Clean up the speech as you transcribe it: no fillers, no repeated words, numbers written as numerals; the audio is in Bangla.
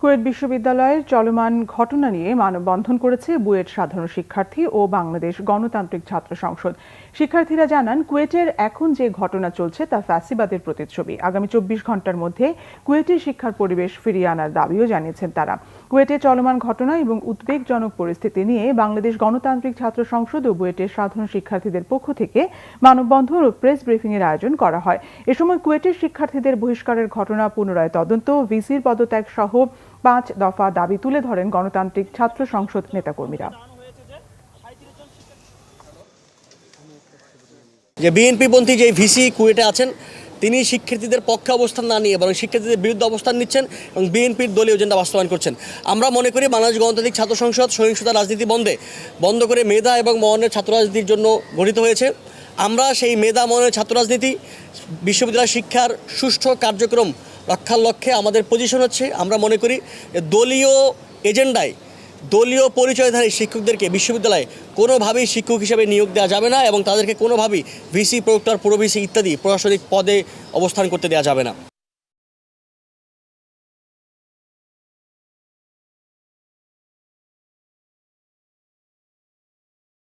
কুয়েট বিশ্ববিদ্যালয়ের চলমান ঘটনা নিয়ে মানববন্ধন করেছে বুয়েট সাধারণ শিক্ষার্থী ও বাংলাদেশ গণতান্ত্রিক ছাত্র সংসদ। শিক্ষার্থীরা জানান, কুয়েটের এখন যে ঘটনা চলছে তা ফ্যাসিবাদের প্রতিচ্ছবি। আগামী 24 ঘন্টার মধ্যে কুয়েটের শিক্ষার পরিবেশ ফিরিয়ে আনার দাবিও জানিয়েছেন তারা। কুয়েটে চলমান ঘটনা এবং উদ্বেগজনক পরিস্থিতি নিয়ে বাংলাদেশ গণতান্ত্রিক ছাত্র সংসদ ও বুয়েটের সাধারণ শিক্ষার্থীদের পক্ষ থেকে মানববন্ধন ও প্রেস ব্রিফিংয়ের আয়োজন করা হয়। এ সময় কুয়েটের শিক্ষার্থীদের বহিষ্কারের ঘটনা পুনরায় তদন্ত, ভিসির পদত্যাগ সহ 5 দফা দাবি তুলে ধরেন গণতান্ত্রিক ছাত্র সংসদ নেতাকর্মীরা। যে বিএনপিপন্থী যে ভিসি কুয়েটে আছেন, তিনি শিক্ষার্থীদের পক্ষে অবস্থান না নিয়ে বরং শিক্ষার্থীদের বিরুদ্ধে অবস্থান নিচ্ছেন এবং বিএনপির দলীয় এজেন্ডা বাস্তবায়ন করছেন। আমরা মনে করি বাংলাদেশ গণতান্ত্রিক ছাত্র সংসদ সহিংসতা রাজনীতি বন্ধ করে মেধা এবং মননের ছাত্র রাজনীতির জন্য গঠিত হয়েছে। আমরা সেই মেধা মননের ছাত্র রাজনীতি, বিশ্ববিদ্যালয় শিক্ষার সুষ্ঠু কার্যক্রম রক্ষার লক্ষ্যে আমাদের পজিশন হচ্ছে, আমরা মনে করি দলীয় এজেন্ডায় দলীয় পরিচয়ধারী শিক্ষকদেরকে বিশ্ববিদ্যালয়ে কোনোভাবেই শিক্ষক হিসেবে নিয়োগ দেওয়া যাবে না এবং তাদেরকে কোনোভাবেই ভিসি, প্রক্টর, পুরো ভিসি ইত্যাদি প্রশাসনিক পদে অবস্থান করতে দেওয়া যাবে না।